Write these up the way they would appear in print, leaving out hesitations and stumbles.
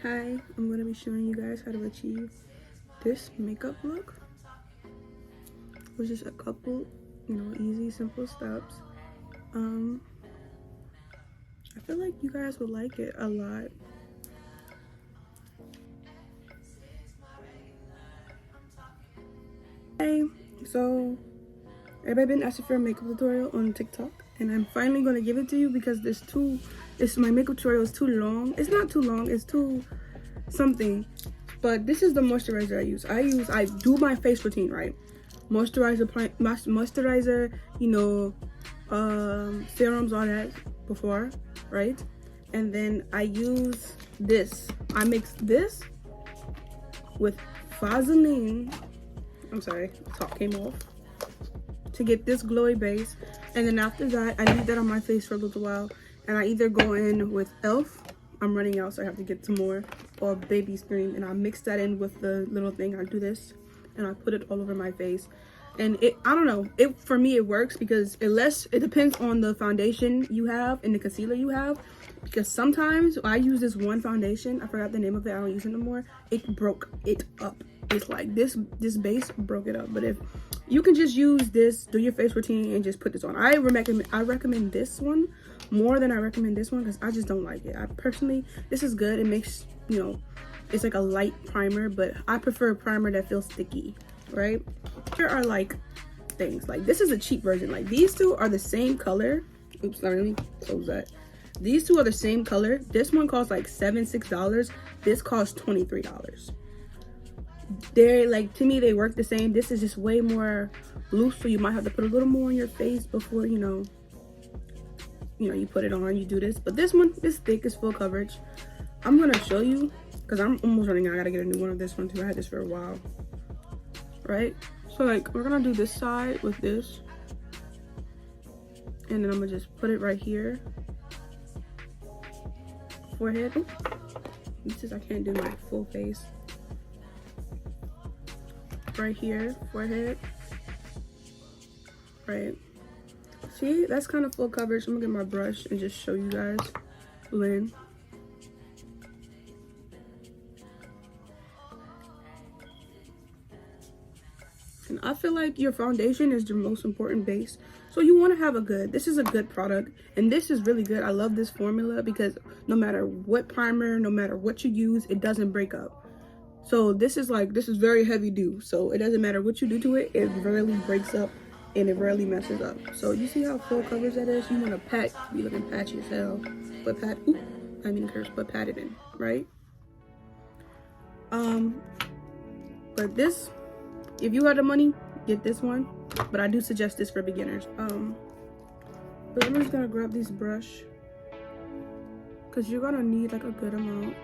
Hi, I'm going to be showing you guys how to achieve this makeup look with just a couple, easy, simple steps. Um, I feel like you guys would like it a lot. Hey, so everybody been asking for a makeup tutorial on TikTok, and I'm finally going to give it to you because my makeup tutorial is too long. It's not too long, it's too something. But this is the moisturizer I use. I do my face routine, right? Moisturizer, serums, all that before, right? And then I use this. I mix this with Vaseline. I'm sorry, the top came off. To get this glowy base. And then after that, I leave that on my face for a little while. And I either go in with e.l.f. I'm running out, so I have to get some more. Or Baby Cream. And I mix that in with the little thing. I do this. And I put it all over my face. And I don't know, for me it works because it depends on the foundation you have and the concealer you have, because sometimes I use this one foundation, I forgot the name of it, I don't use it anymore, it broke it up. It's like this base broke it up. But if you can just use this, do your face routine and just put this on. I recommend this one more than I recommend this one because I just don't like it. I personally, this is good, it makes, it's like a light primer, but I prefer a primer that feels sticky, right? Here are like things, like this is a cheap version. Like these two are the same color. Oops, sorry, let me close that. These two are the same color. This one costs like $6. This costs $23. They're like, to me, they work the same. This is just way more loose, so you might have to put a little more on your face before you put it on. You do this, but this one is thick, it's full coverage. I'm gonna show you because I'm almost running out. I gotta get a new one of this one too. I had this for a while, right? So like, we're gonna do this side with this, and then I'm gonna just put it right here. Forehead. Ooh. I can't do my full face. Right here, forehead. Right. See, that's kind of full coverage. I'm gonna get my brush and just show you guys. Blend. And I feel like your foundation is your most important base. So you want to have this is a good product. And this is really good. I love this formula because no matter what primer, no matter what you use, it doesn't break up. So this is very heavy dew. So it doesn't matter what you do to it, it rarely breaks up and it rarely messes up. So you see how full coverage that is? You want to be looking patchy as hell. But pat it in, right? But this, if you have the money, get this one, but I do suggest this for beginners. But I'm just gonna grab this brush because you're gonna need like a good amount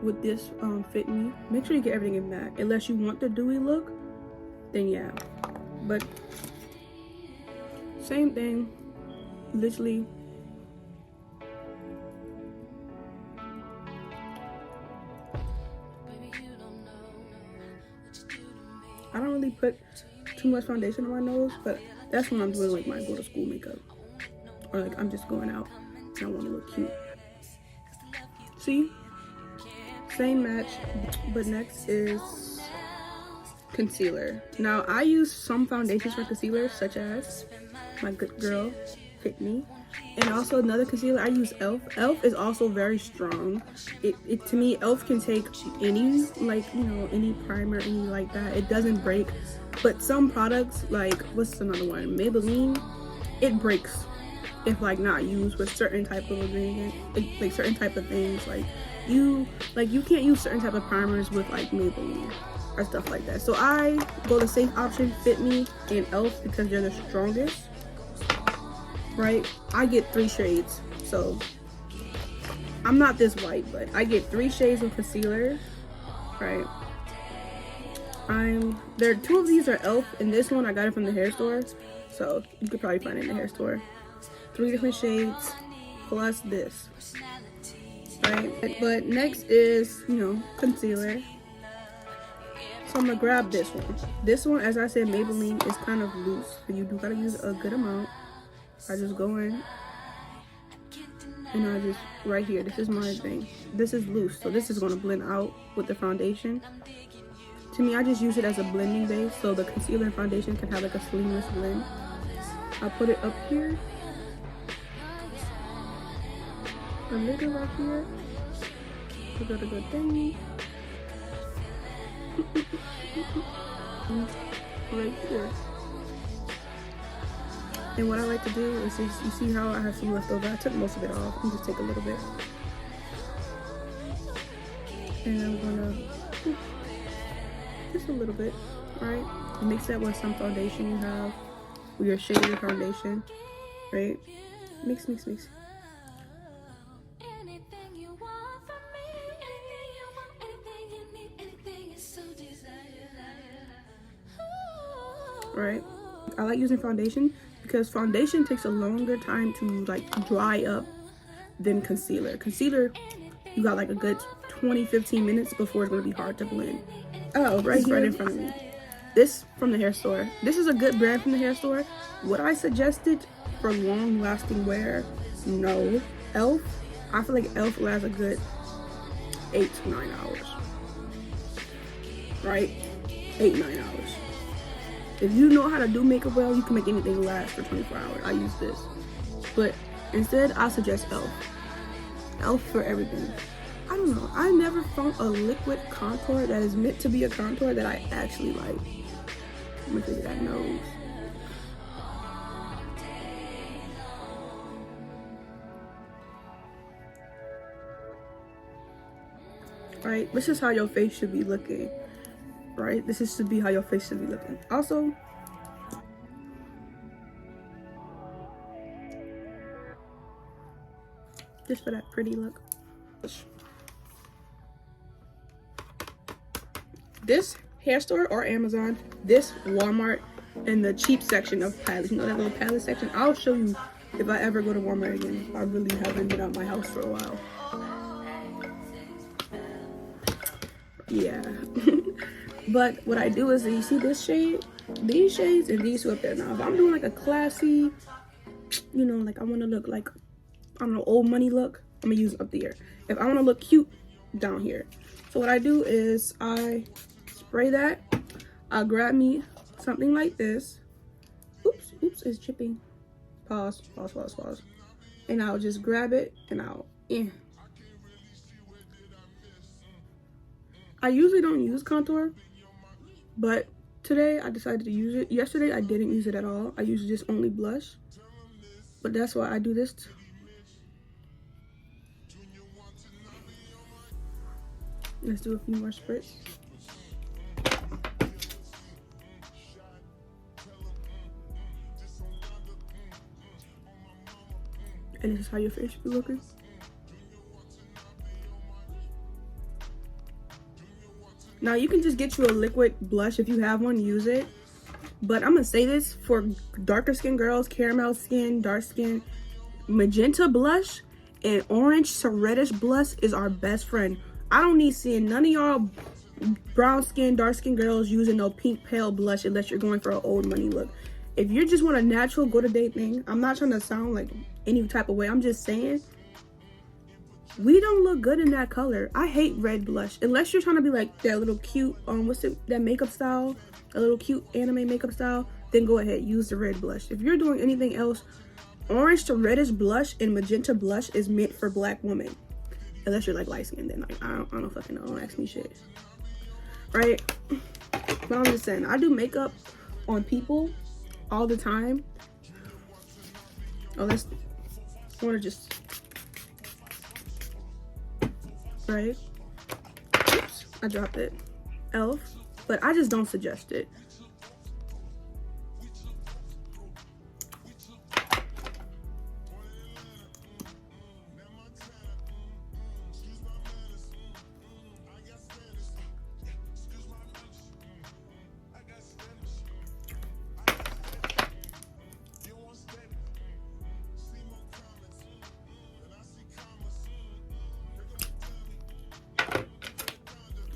with this Fit Me. Make sure you get everything in matte, unless you want the dewy look, then yeah. But same thing, literally. I don't really put too much foundation on my nose, but that's when I'm doing like my go to school makeup, or like I'm just going out and I want to look cute. See, same match. But next is concealer. Now I use some foundations for concealer, such as my good girl Fit Me, and also another concealer I use e.l.f. e.l.f. is also very strong. To me, e.l.f. can take any, like, any primer, any like that. It doesn't break. But some products, like, what's another one, Maybelline, it breaks if like not used with certain type of ingredient, like certain type of things. Like you can't use certain type of primers with like Maybelline or stuff like that. So I go the safe option, Fit Me and e.l.f. because they're the strongest, right? I get 3 shades, so I'm not this white, but I get 3 shades of concealer, right? There are 2 of these are e.l.f. and this one I got it from the hair store, so you could probably find it in the hair store. 3 different shades plus this, right? But next is concealer. So I'm gonna grab this one. This one, as I said, Maybelline is kind of loose, so you do gotta use a good amount. I just go in and I just, right here, this is my thing. This is loose, so this is going to blend out with the foundation. To me, I just use it as a blending base, so the concealer and foundation can have like a seamless blend. I put it up here, a little right here, a good thing, right here. And what I like to do is just, you see how I have some left over. I took most of it off and just take a little bit. And I'm gonna, just a little bit, right? Mix that with some foundation you have, with your shade of your foundation, right? Mix, mix, mix. Right? I like using foundation because foundation takes a longer time to like dry up than concealer. Concealer, you got like a good 20-15 minutes before it's going to be hard to blend. Oh, right here, right in front of me. This from the hair store. This is a good brand from the hair store. Would I suggest it for long lasting wear? No. Elf, I feel like Elf lasts a good 8 to 9 hours. Right? 8-9 hours. If you know how to do makeup well, you can make anything last for 24 hours. I use this. But instead, I suggest Elf. Elf for everything. I don't know. I never found a liquid contour that is meant to be a contour that I actually like. I'm gonna figure that nose. Right? This is how your face should be looking. Right? This should be how your face should be looking. Also, just for that pretty look. This hair store or Amazon, this Walmart, in the cheap section of palettes. You know that little palette section? I'll show you if I ever go to Walmart again. I really haven't been out my house for a while. Yeah. But what I do is, you see this shade, these shades, and these two up there. Now, if I'm doing like a classy, you know, like I want to look like, I don't know, old money look, I'm gonna use it up there. If I want to look cute, down here. So what I do is I spray that. I'll grab me something like this. Oops, it's chipping. Pause. And I'll just grab it and I'll, I usually don't use contour, but today I decided to use it. Yesterday I didn't use it at all. I usually just only blush, but that's why I do this. Let's do a few more spritz. And this is how your face should be looking. Now you can just get you a liquid blush if you have one, use it. But I'm gonna say this for darker skin girls, caramel skin, dark skin, magenta blush and orange to reddish blush is our best friend. I don't need seeing none of y'all brown skin, dark skin girls using no pink pale blush unless you're going for an old money look. If you just want a natural go to date thing, I'm not trying to sound like any type of way. I'm just saying, we don't look good in that color. I hate red blush. Unless you're trying to be like that little cute, that makeup style, a little cute anime makeup style, then go ahead, use the red blush. If you're doing anything else, orange to reddish blush and magenta blush is meant for black women. Unless you're like light skinned, then like, I don't fucking know. Don't ask me shit. Right? But I'm just saying, I do makeup on people all the time. Oh, I wanna just, right? Oops, I dropped it. Elf, but I just don't suggest it.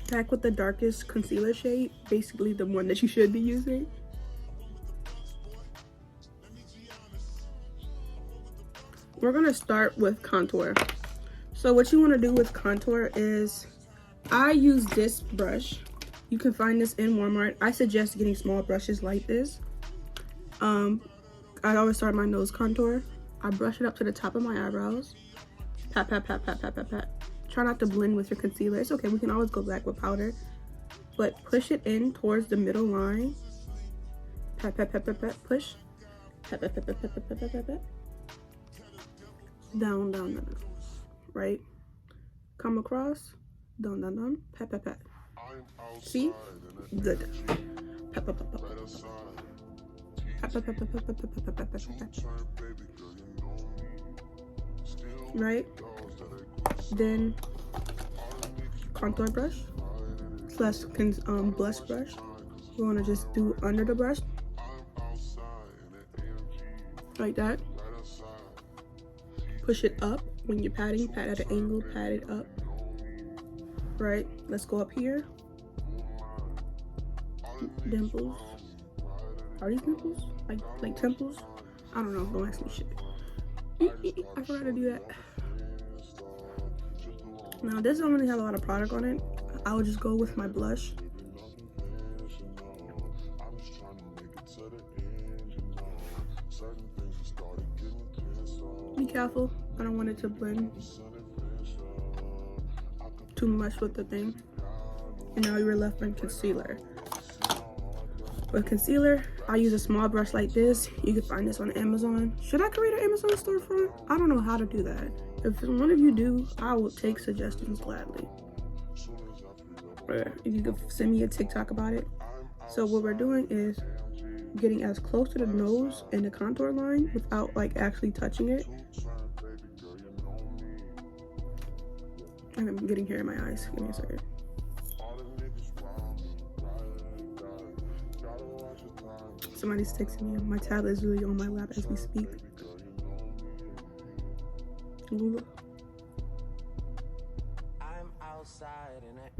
Back with the darkest concealer shade, basically the one that you should be using. we're gonna start with contour. So what you want to do with contour is, I use this brush. You can find this in Walmart. I suggest getting small brushes like this. I always start my nose contour. I brush it up to the top of my eyebrows. Pat, pat, pat, pat, pat, pat, pat. Try not to blend with your concealer. It's okay, we can always go back with powder. But push it in towards the middle line. Pat, pat, pat, pat, pat, push. Pat, pat, pat, pat, pat, pat, pat, pat, pat. Down, down, down, right? Come across. Down, down, down. Pat, pat, pat. See? Good. Pat, pat, pat, pat, pat, pat. Pat, pat, pat, pat, pat, pat, pat, pat, pat, pat, pat. Right? Then contour brush slash blush brush. We want to just do under the brush like that. Push it up when you're patting. Pat at an angle. Pat it up. Right. Let's go up here. Dimples. Are these dimples? Like temples? I don't know. Don't ask me shit. I forgot to do that. Now this don't really have a lot of product on it. I would just go with my blush. Be careful. I don't want it to blend too much with the thing. And now you're left with concealer. With concealer, I use a small brush like this. You can find this on Amazon. Should I create an Amazon storefront? I don't know how to do that. If one of you do, I will take suggestions gladly. Or if you could send me a TikTok about it. So what we're doing is getting as close to the nose and the contour line without like actually touching it. And I'm getting hair in my eyes. Give me a second. Somebody's texting me. My tablet is really on my lap as we speak. Ooh. I'm outside in it.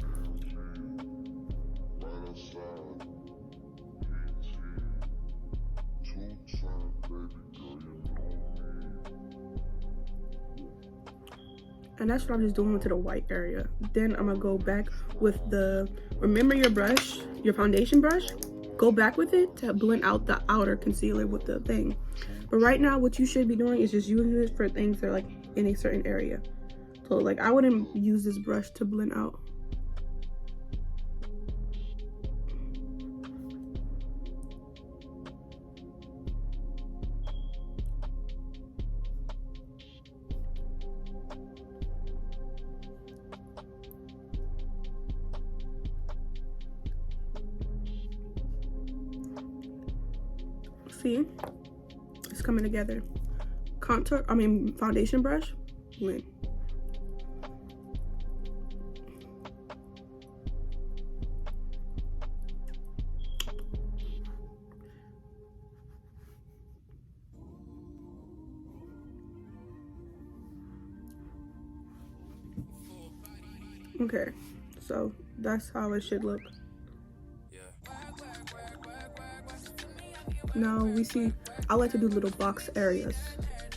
And that's what I'm just doing to the white area. Then I'm gonna go back with the, remember your brush, your foundation brush? Go back with it to blend out the outer concealer with the thing. But right now, what you should be doing is just using this for things that are like in a certain area. So like I wouldn't use this brush to blend out. See, it's coming together. Foundation brush, blend. Okay, so that's how it should look. Now we see, I like to do little box areas.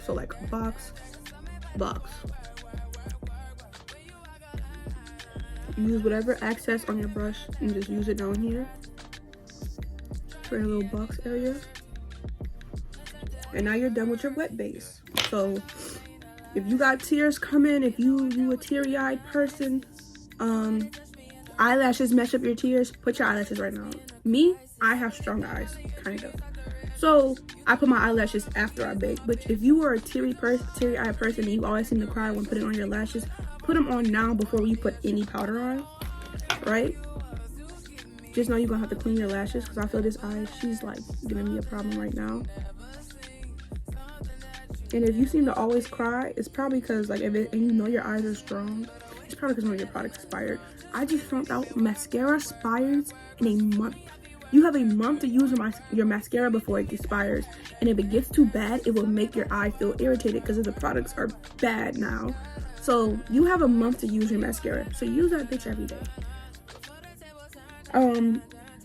So like box, box. Use whatever excess on your brush and just use it down here for a little box area. And now you're done with your wet base. So if you got tears coming, if you a teary-eyed person, eyelashes mess up your tears, put your eyelashes right now. Me, I have strong eyes, kind of. So I put my eyelashes after I bake. But if you were a teary-eyed person and you always seem to cry when putting on your lashes, put them on now before you put any powder on, right? Just know you're gonna have to clean your lashes because I feel this eye, she's like giving me a problem right now. And if you seem to always cry, it's probably because like and you know your eyes are strong, it's probably because one of your products expired. I just found out mascara expires in a month. You have a month to use your mascara before it expires. And if it gets too bad, it will make your eye feel irritated because the products are bad now. So you have a month to use your mascara. So use that bitch every day.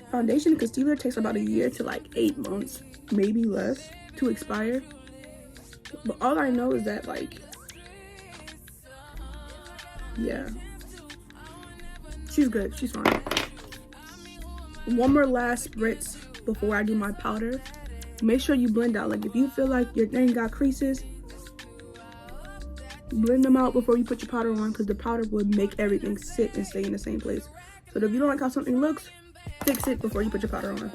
Foundation and concealer takes about a year to like 8 months, maybe less, to expire. But all I know is that, like, yeah, she's good. She's fine. One more last spritz before I do my powder. Make sure you blend out. Like, if you feel like your thing got creases, blend them out before you put your powder on, because the powder would make everything sit and stay in the same place. So if you don't like how something looks, fix it before you put your powder on.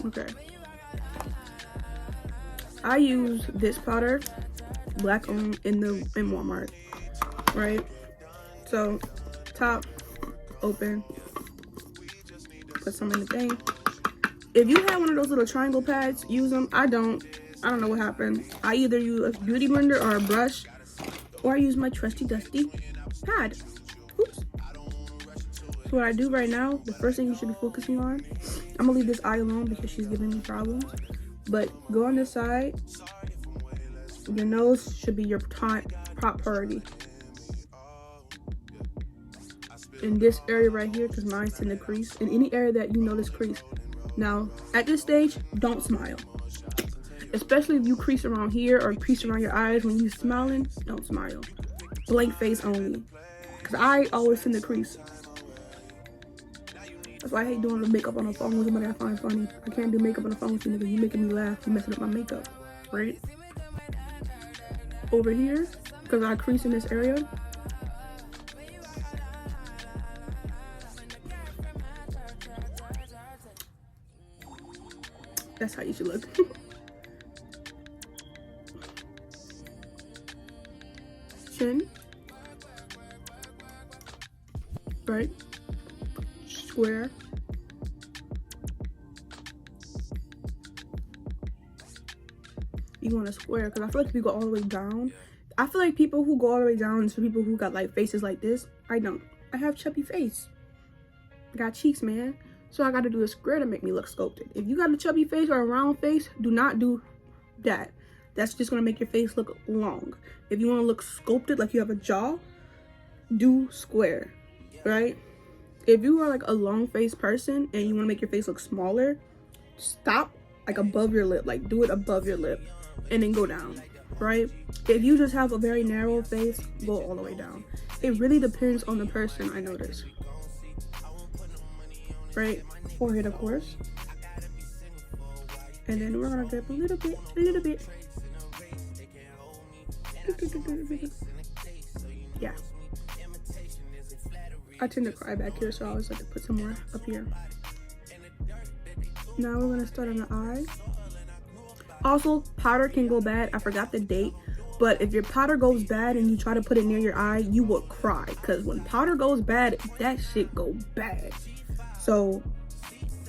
Okay. I use this powder, black on in Walmart, right? So top, open, put some in the thing. If you have one of those little triangle pads, use them. I don't know what happened. I either use a beauty blender or a brush, or I use my trusty dusty pad. Oops. So what I do right now, the first thing you should be focusing on, I'm gonna leave this eye alone because she's giving me problems, but go on this side. Your nose should be your top priority. In this area right here, because mine's in the crease. In any area that you notice crease. Now, at this stage, don't smile. Especially if you crease around here or crease around your eyes when you're smiling, don't smile. Blank face only. Because I always tend to crease. That's why I hate doing the makeup on the phone with somebody I find funny. I can't do makeup on the phone with you nigga. You making me laugh. You messing up my makeup. Right? Over here, because I crease in this area. That's how you should look. Chin. Right. Square. You want a square, because I feel like if you go all the way down, I feel like people who go all the way down is for people who got like faces like this. I don't. I have chubby face. I got cheeks, man. So I got to do a square to make me look sculpted. If you got a chubby face or a round face, do not do that. That's just going to make your face look long. If you want to look sculpted, like you have a jaw, do square, right? If you are like a long face person and you want to make your face look smaller, stop like above your lip. Like do it above your lip and then go down, right? If you just have a very narrow face, go all the way down. It really depends on the person, I notice. Right? Forehead, of course. And then we're gonna grab a little bit. Yeah. I tend to cry back here, so I always like to put some more up here. Now we're gonna start on the eye. Also, powder can go bad. I forgot the date, but if your powder goes bad and you try to put it near your eye, you will cry. Because when powder goes bad, that shit go bad. So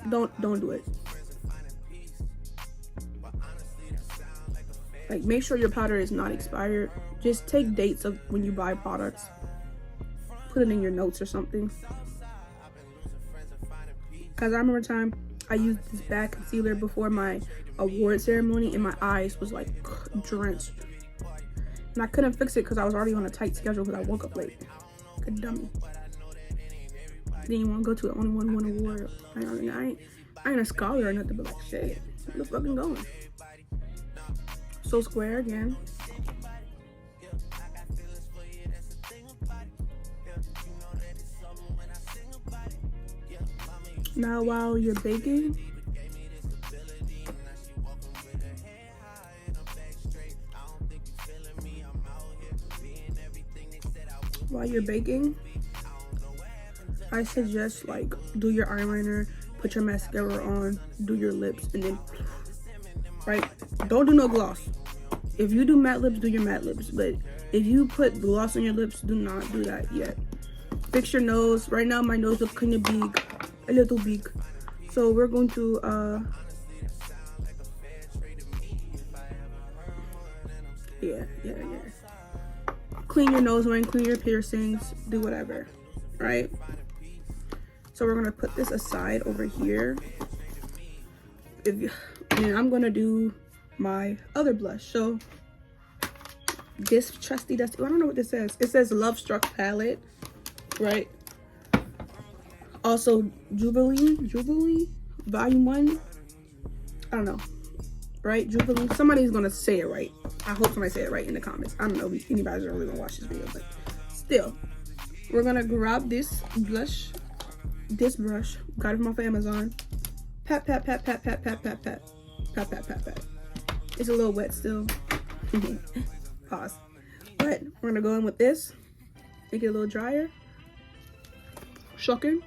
don't do it. Like, make sure your powder is not expired. Just take dates of when you buy products. Put it in your notes or something. Because I remember a time I used this bad concealer before my award ceremony and my eyes was like drenched. And I couldn't fix it because I was already on a tight schedule because I woke up late. Good dummy. Then you want to go to it, only won one award. I ain't a scholar or nothing, but like shit. Where the fucking going? So square again. Now while you're baking, I suggest like do your eyeliner, put your mascara on, do your lips, and then right, don't do no gloss. If you do matte lips, do your matte lips, but if you put gloss on your lips, do not do that yet. Fix your nose. Right now my nose looks kind of big, a little big, so we're going to yeah, clean your nose ring, clean your piercings, do whatever, right? So we're gonna put this aside over here. And I'm gonna do my other blush. So this trusty dusty, I don't know what this says. It says Love Struck palette, right? Also, Jubilee, Volume 1. I don't know, right? Jubilee. Somebody's gonna say it right. I hope somebody say it right in the comments. I don't know if anybody's really gonna watch this video, but still, we're gonna grab this blush, this brush. Got it from off of Amazon. Pat, pat, pat, pat, pat, pat, pat, pat, pat, pat, pat, pat. It's a little wet still. Pause. But we're gonna go in with this. Make it a little drier. Shocking.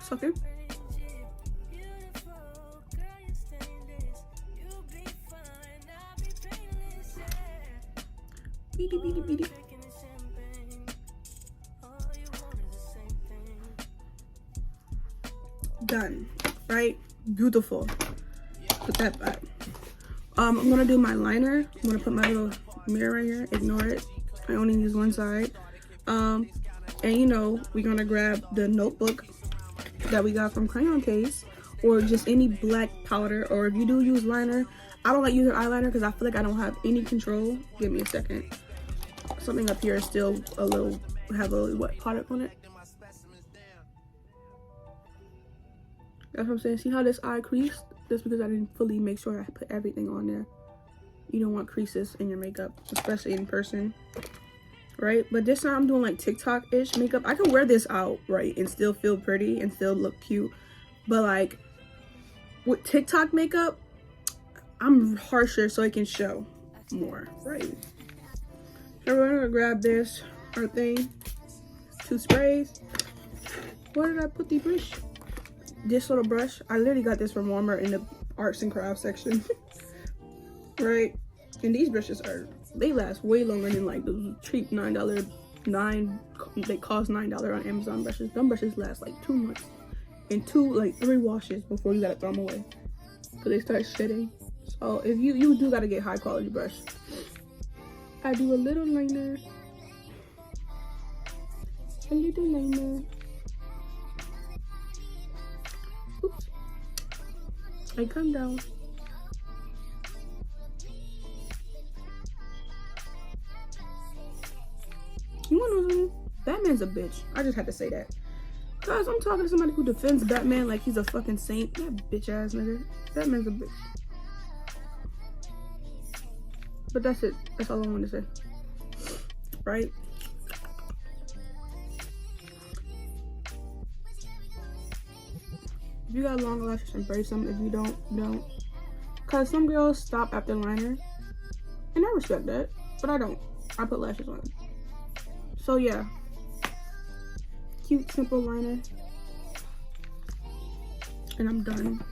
Sucker. Beady, beady, beady. Done. Right? Beautiful. Put that back. I'm gonna do my liner. I'm gonna put my little mirror right here. Ignore it. I only use one side. And you know, we're gonna grab the notebook that we got from Crayon Case, or just any black powder, or if you do use liner. I don't like using eyeliner because I feel like I don't have any control. Give me a second. Something up here is still a little, have a little wet product on it. That's what I'm saying. See how this eye creased? Just because I didn't fully make sure I put everything on there. You don't want creases in your makeup, especially in person, right? But this time I'm doing like TikTok-ish makeup. I can wear this out, right, and still feel pretty and still look cute. But like with TikTok makeup, I'm harsher so it can show more, right? So we're gonna grab this, our thing, 2 sprays. Where did I put the brush? This little brush, I literally got this from Walmart in the arts and crafts section. Right? And these brushes they last way longer than like the cheap they cost $9 on Amazon brushes. Them brushes last like 2 months and 3 washes before you gotta throw them away because they start shedding. So if you do gotta get high quality brush. I do a little liner. A little liner. Oops. I come down. You wanna know something? Batman's a bitch. I just had to say that. Cause I'm talking to somebody who defends Batman like he's a fucking saint. That bitch ass nigga. Batman's a bitch. But that's it. That's all I wanted to say. Right? If you got long lashes, embrace them. If you don't. Cause some girls stop after liner. And I respect that. But I don't. I put lashes on. So yeah. Cute, simple liner. And I'm done.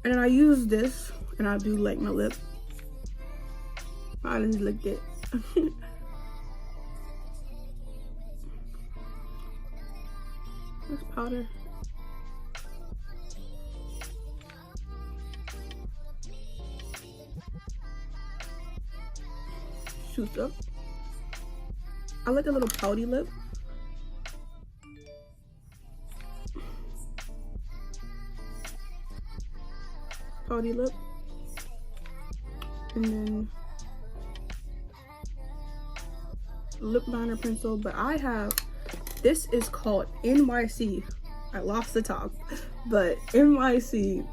And then I use this and I do like my lip. I just licked it. That's powder. Shoots up. I like a little pouty lip. Pouty lip. And then lip liner pencil, but I have, this is called NYC. I lost the top, but NYX,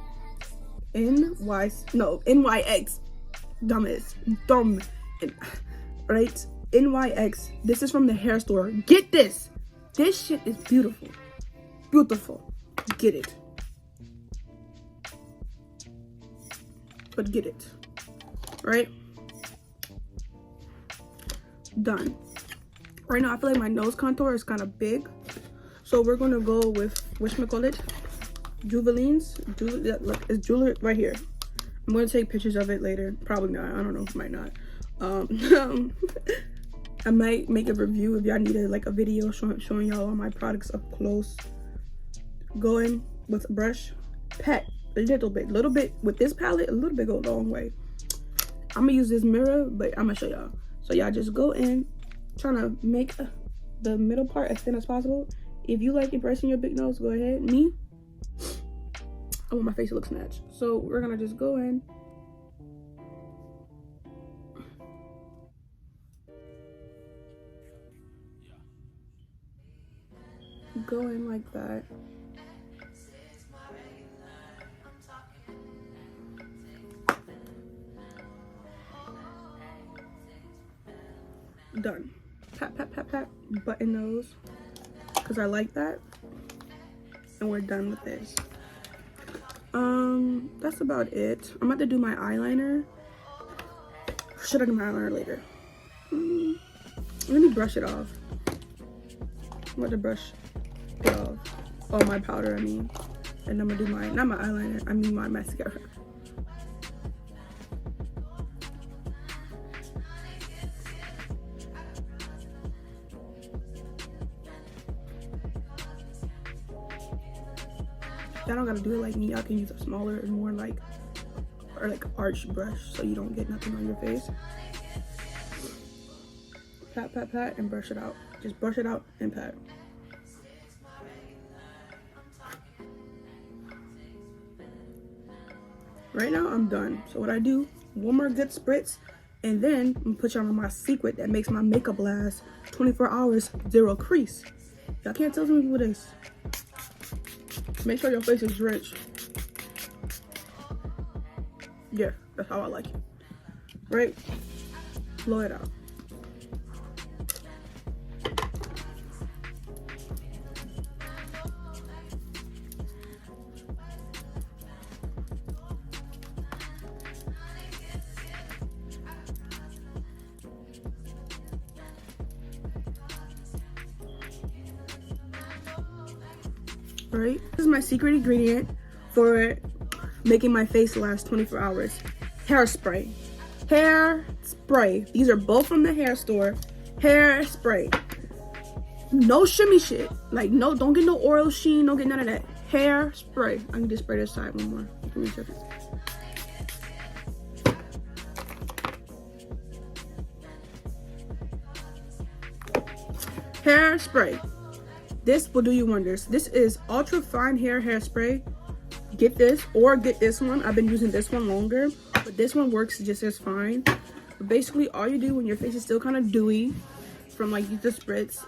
dumb, right? NYX, this is from the hair store. Get this. This shit is beautiful. Beautiful. Get it. But get it. Right? Done. Right now I feel like my nose contour is kind of big, so we're gonna go with whatchamacallit, Jubilee's. Look, it's jewelry right here. I'm gonna take pictures of it later. Probably not. I don't know. Might not. I might make a review if y'all need a video showing y'all all my products up close. Go in with a brush, pat a little bit with this palette. A little bit go a long way. I'm gonna use this mirror, but I'm gonna show y'all. So y'all just go in, trying to make the middle part as thin as possible. If you like impressing your big nose, go ahead. Me, I want my face to look snatched. So we're gonna just go in. go in like that. Done. Pat, pat, pat, pat. Button those because I like that. And we're done with this. That's about it. I'm about to do my eyeliner. Or should I do my eyeliner later? Let me brush it off. I'm about to brush it off. All my powder, I mean. And I'm gonna do my, not my eyeliner, I mean my mascara. Y'all don't gotta do it like me. Y'all can use a smaller and more like, or like arch brush so you don't get nothing on your face. Pat, pat, pat, and brush it out. Just brush it out and pat. Right now, I'm done. So what I do, one more good spritz, and then I'm gonna put y'all on my secret that makes my makeup last 24 hours, 0 crease. Y'all can't tell me what it is. Make sure your face is rich. Yeah, that's how I like it. Right? Blow it out. Right? This is my secret ingredient for making my face last 24 hours. Hairspray. Hairspray. These are both from the hair store. Hairspray. No shimmy shit. Like, no, don't get no oil sheen. Don't get none of that. Hairspray. I need to spray this side one more. Give me a second. Hairspray. This will do you wonders. This is ultra fine hairspray. Get this or get this one. I've been using this one longer, but this one works just as fine. But basically, all you do when your face is still kind of dewy from like the spritz,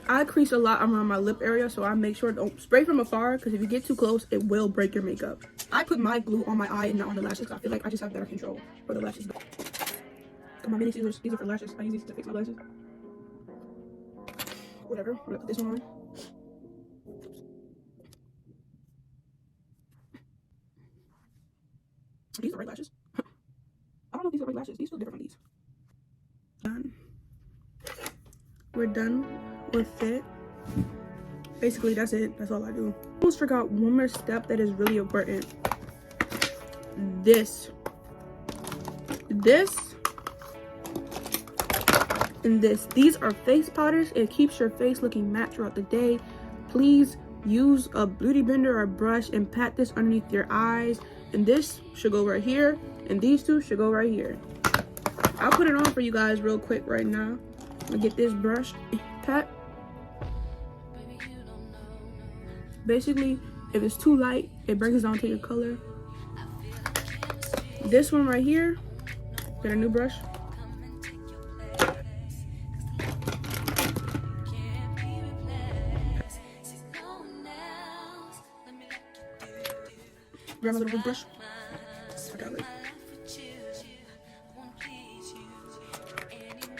I crease a lot around my lip area, so I make sure don't spray from afar because if you get too close, it will break your makeup. I put my glue on my eye and not on the lashes. I feel like I just have better control for the lashes. Got my mini scissors. These are for lashes. I use these to fix my lashes. Whatever. I'm gonna put this one on. Are these the right lashes? I don't know if these are the right lashes. These feel different from these. Done. We're done with it. Basically, that's it. That's all I do. I almost forgot one more step that is really important. This. And this. These are face powders. It keeps your face looking matte throughout the day. Please use a beauty blender or a brush and pat this underneath your eyes. And this should go right here. And these two should go right here. I'll put it on for you guys real quick right now. I'm gonna get this brush. Pat. Basically, if it's too light, it brings it down to your color. This one right here. Get a new brush. Grab my little big brush. I got it.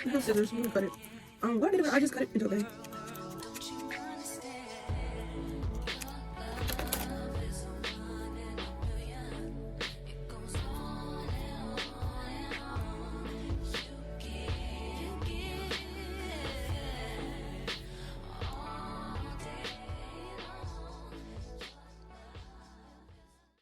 No scissors, I'm gonna cut it. What I did, I just cut it into a thing.